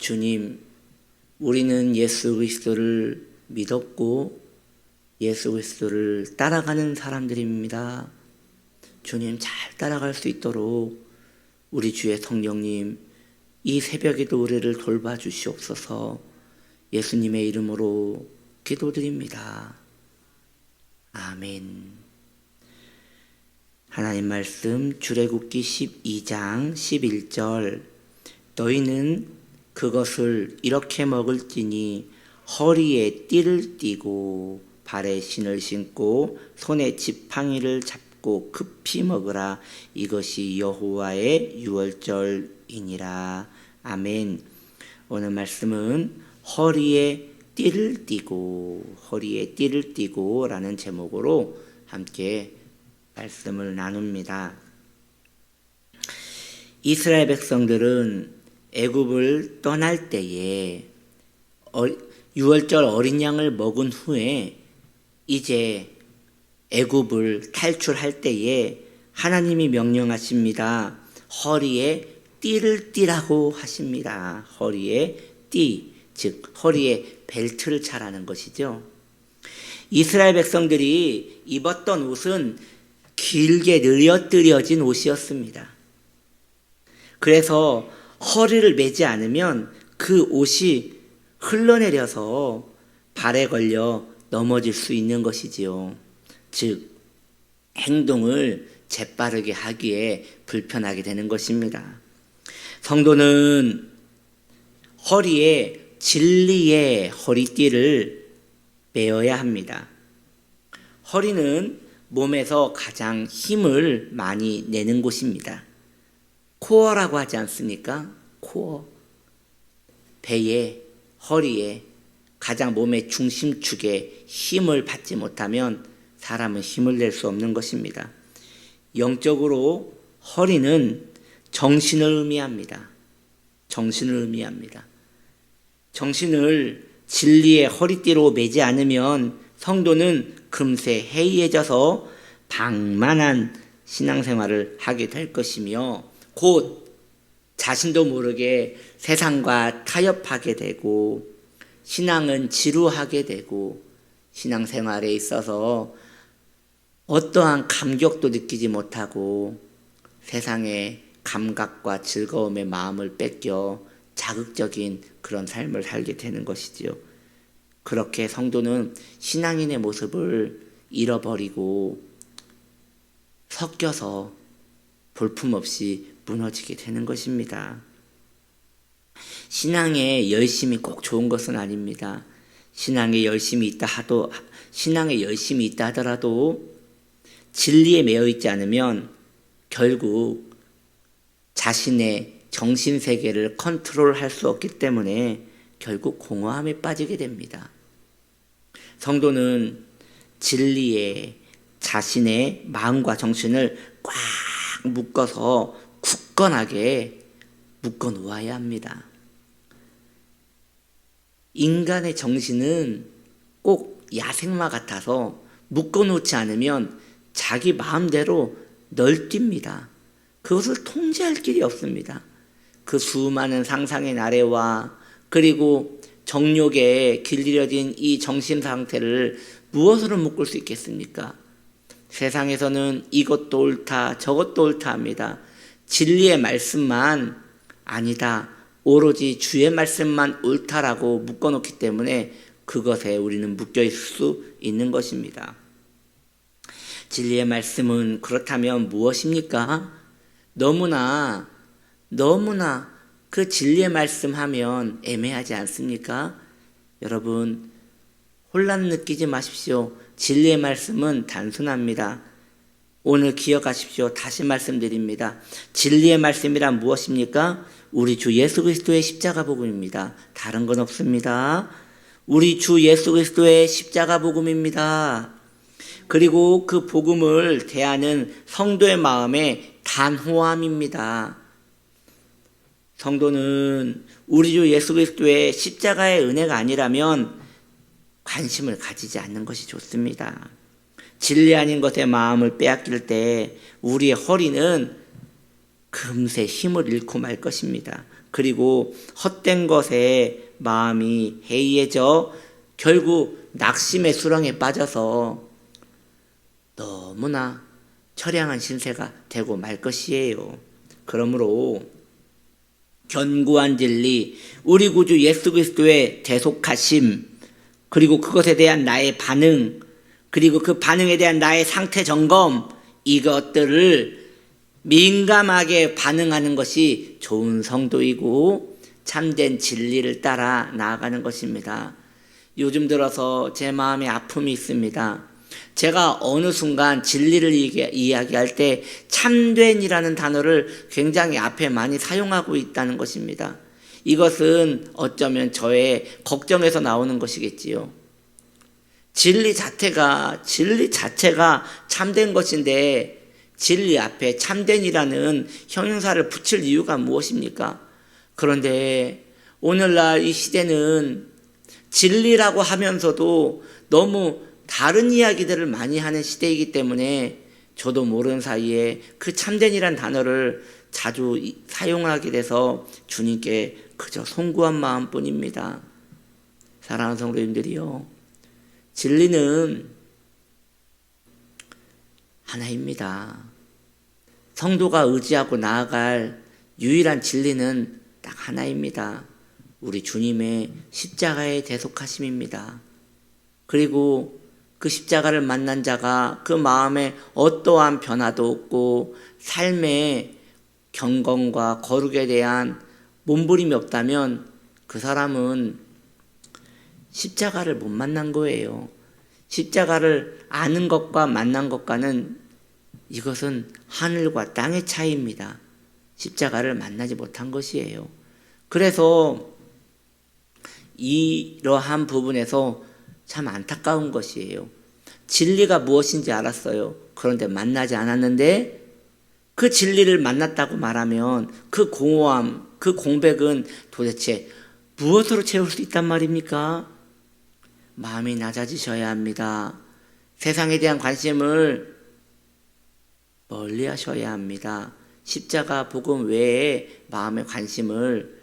주님, 우리는 예수 그리스도를 믿었고 예수 그리스도를 따라가는 사람들입니다. 주님, 잘 따라갈 수 있도록 우리 주의 성령님, 이 새벽에도 우리를 돌봐주시옵소서. 예수님의 이름으로 기도드립니다. 아멘. 하나님 말씀 출애굽기 12장 11절. 너희는 그것을 이렇게 먹을지니 허리에 띠를 띠고 발에 신을 신고 손에 지팡이를 잡고 급히 먹으라. 이것이 여호와의 유월절이니라. 아멘. 오늘 말씀은 허리에 띠를 띠고 라는 제목으로 함께 말씀을 나눕니다. 이스라엘 백성들은 애굽을 떠날 때에 유월절 어린 양을 먹은 후에 이제 애굽을 탈출할 때에 하나님이 명령하십니다. 허리에 띠를 띠라고 하십니다. 허리에 띠, 즉 허리에 벨트를 차라는 것이죠. 이스라엘 백성들이 입었던 옷은 길게 늘어뜨려진 옷이었습니다. 그래서 허리를 매지 않으면 그 옷이 흘러내려서 발에 걸려 넘어질 수 있는 것이지요. 즉 행동을 재빠르게 하기에 불편하게 되는 것입니다. 성도는 허리에 진리의 허리띠를 매어야 합니다. 허리는 몸에서 가장 힘을 많이 내는 곳입니다. 코어라고 하지 않습니까? 코어. 배에, 허리에 가장 몸의 중심축에 힘을 받지 못하면 사람은 힘을 낼 수 없는 것입니다. 영적으로 허리는 정신을 의미합니다. 정신을 진리의 허리띠로 매지 않으면 성도는 금세 해이해져서 방만한 신앙생활을 하게 될 것이며 곧 자신도 모르게 세상과 타협하게 되고 신앙은 지루하게 되고 신앙생활에 있어서 어떠한 감격도 느끼지 못하고 세상의 감각과 즐거움의 마음을 뺏겨 자극적인 그런 삶을 살게 되는 것이지요. 그렇게 성도는 신앙인의 모습을 잃어버리고 섞여서 볼품없이 무너지게 되는 것입니다. 신앙에 열심이 꼭 좋은 것은 아닙니다. 신앙에 열심이 있다 하더라도 진리에 매여 있지 않으면 결국 자신의 정신세계를 컨트롤할 수 없기 때문에 결국 공허함에 빠지게 됩니다. 성도는 진리에 자신의 마음과 정신을 꽉 묶어서 굳건하게 묶어 놓아야 합니다. 인간의 정신은 꼭 야생마 같아서 묶어 놓지 않으면 자기 마음대로 널뛰입니다. 그것을 통제할 길이 없습니다. 그 수많은 상상의 나래와 그리고 정욕에 길들여진 이 정신 상태를 무엇으로 묶을 수 있겠습니까? 세상에서는 이것도 옳다 저것도 옳다 합니다. 진리의 말씀만 아니다, 오로지 주의 말씀만 옳다라고 묶어놓기 때문에 그것에 우리는 묶여 있을 수 있는 것입니다. 진리의 말씀은 그렇다면 무엇입니까? 너무나 그 진리의 말씀 하면 애매하지 않습니까? 여러분, 혼란 느끼지 마십시오. 진리의 말씀은 단순합니다. 오늘 기억하십시오. 다시 말씀드립니다. 진리의 말씀이란 무엇입니까? 우리 주 예수 그리스도의 십자가 복음입니다. 다른 건 없습니다. 우리 주 예수 그리스도의 십자가 복음입니다. 그리고 그 복음을 대하는 성도의 마음의 단호함입니다. 성도는 우리 주 예수 그리스도의 십자가의 은혜가 아니라면 관심을 가지지 않는 것이 좋습니다. 진리 아닌 것에 마음을 빼앗길 때 우리의 허리는 금세 힘을 잃고 말 것입니다. 그리고 헛된 것에 마음이 해이해져 결국 낙심의 수렁에 빠져서 너무나 처량한 신세가 되고 말 것이에요. 그러므로 견고한 진리, 우리 구주 예수 그리스도의 대속하심, 그리고 그것에 대한 나의 반응, 그리고 그 반응에 대한 나의 상태 점검, 이것들을 민감하게 반응하는 것이 좋은 성도이고 참된 진리를 따라 나아가는 것입니다. 요즘 들어서 제 마음에 아픔이 있습니다. 제가 어느 순간 진리를 이야기할 때 참된이라는 단어를 굉장히 앞에 많이 사용하고 있다는 것입니다. 이것은 어쩌면 저의 걱정에서 나오는 것이겠지요. 진리 자체가 참된 것인데 진리 앞에 참된이라는 형용사를 붙일 이유가 무엇입니까? 그런데 오늘날 이 시대는 진리라고 하면서도 너무 다른 이야기들을 많이 하는 시대이기 때문에 저도 모르는 사이에 그 참된이란 단어를 자주 사용하게 돼서 주님께 그저 송구한 마음뿐입니다. 사랑하는 성도님들이요, 진리는 하나입니다. 성도가 의지하고 나아갈 유일한 진리는 딱 하나입니다. 우리 주님의 십자가의 대속하심입니다. 그리고 그 십자가를 만난 자가 그 마음에 어떠한 변화도 없고 삶의 경건과 거룩에 대한 몸부림이 없다면 그 사람은 십자가를 못 만난 거예요. 십자가를 아는 것과 만난 것과는 이것은 하늘과 땅의 차이입니다. 십자가를 만나지 못한 것이에요. 그래서 이러한 부분에서 참 안타까운 것이에요. 진리가 무엇인지 알았어요. 그런데 만나지 않았는데 그 진리를 만났다고 말하면 그 공허함, 그 공백은 도대체 무엇으로 채울 수 있단 말입니까? 마음이 낮아지셔야 합니다. 세상에 대한 관심을 멀리 하셔야 합니다. 십자가 복음 외에 마음의 관심을,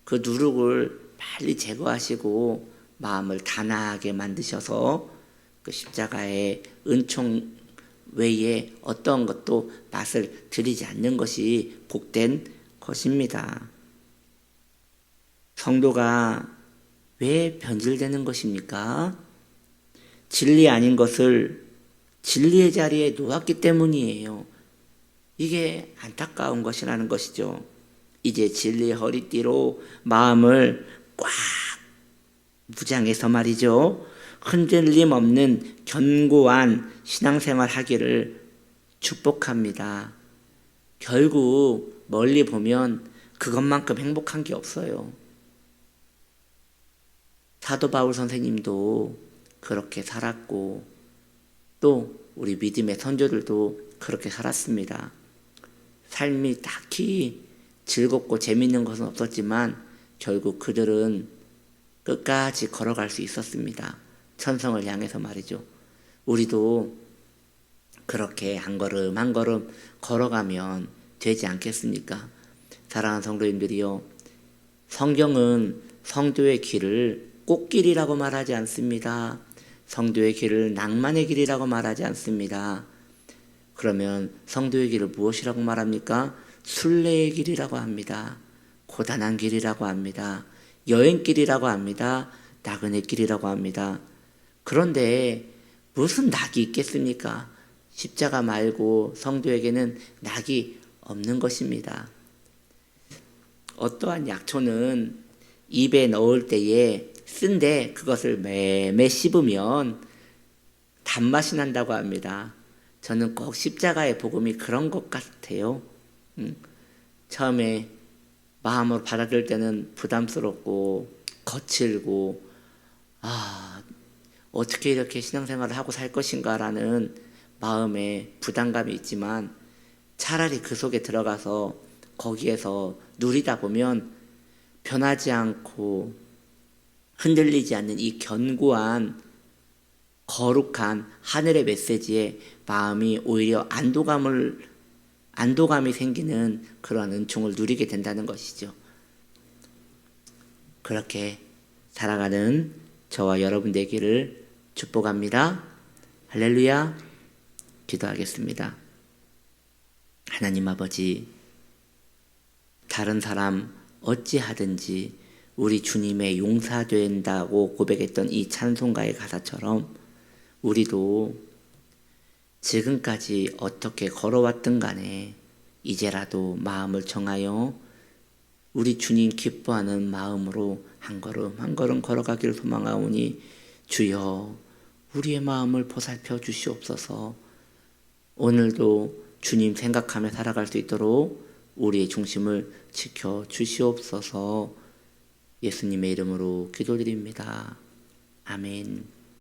그 누룩을 빨리 제거하시고 마음을 단아하게 만드셔서 그 십자가의 은총 외에 어떤 것도 맛을 들이지 않는 것이 복된 것입니다. 성도가 왜 변질되는 것입니까? 진리 아닌 것을 진리의 자리에 놓았기 때문이에요. 이게 안타까운 것이라는 것이죠. 이제 진리의 허리띠로 마음을 꽉 무장해서 말이죠, 흔들림 없는 견고한 신앙생활 하기를 축복합니다. 결국 멀리 보면 그것만큼 행복한 게 없어요. 사도 바울 선생님도 그렇게 살았고 또 우리 믿음의 선조들도 그렇게 살았습니다. 삶이 딱히 즐겁고 재밌는 것은 없었지만 결국 그들은 끝까지 걸어갈 수 있었습니다. 천성을 향해서 말이죠. 우리도 그렇게 한 걸음 한 걸음 걸어가면 되지 않겠습니까? 사랑하는 성도님들이요, 성경은 성도의 길을 꽃길이라고 말하지 않습니다. 성도의 길을 낭만의 길이라고 말하지 않습니다. 그러면 성도의 길을 무엇이라고 말합니까? 순례의 길이라고 합니다. 고단한 길이라고 합니다. 여행길이라고 합니다. 나그네 길이라고 합니다. 그런데 무슨 낙이 있겠습니까? 십자가 말고 성도에게는 낙이 없는 것입니다. 어떠한 약초는 입에 넣을 때에 쓴데 그것을 매매 씹으면 단맛이 난다고 합니다. 저는 꼭 십자가의 복음이 그런 것 같아요. 처음에 마음으로 받아들일 때는 부담스럽고 거칠고 어떻게 이렇게 신앙생활을 하고 살 것인가라는 마음에 부담감이 있지만 차라리 그 속에 들어가서 거기에서 누리다 보면 변하지 않고 흔들리지 않는 이 견고한 거룩한 하늘의 메시지에 마음이 오히려 안도감을 안도감이 생기는 그러한 은총을 누리게 된다는 것이죠. 그렇게 살아가는 저와 여러분 되기를 축복합니다. 할렐루야. 기도하겠습니다. 하나님 아버지, 다른 사람 어찌하든지 우리 주님의 용사된다고 고백했던 이 찬송가의 가사처럼 우리도 지금까지 어떻게 걸어왔든 간에 이제라도 마음을 정하여 우리 주님 기뻐하는 마음으로 한 걸음 한 걸음 걸어가기를 소망하오니 주여 우리의 마음을 보살펴 주시옵소서. 오늘도 주님 생각하며 살아갈 수 있도록 우리의 중심을 지켜 주시옵소서. 예수님의 이름으로 기도드립니다. 아멘.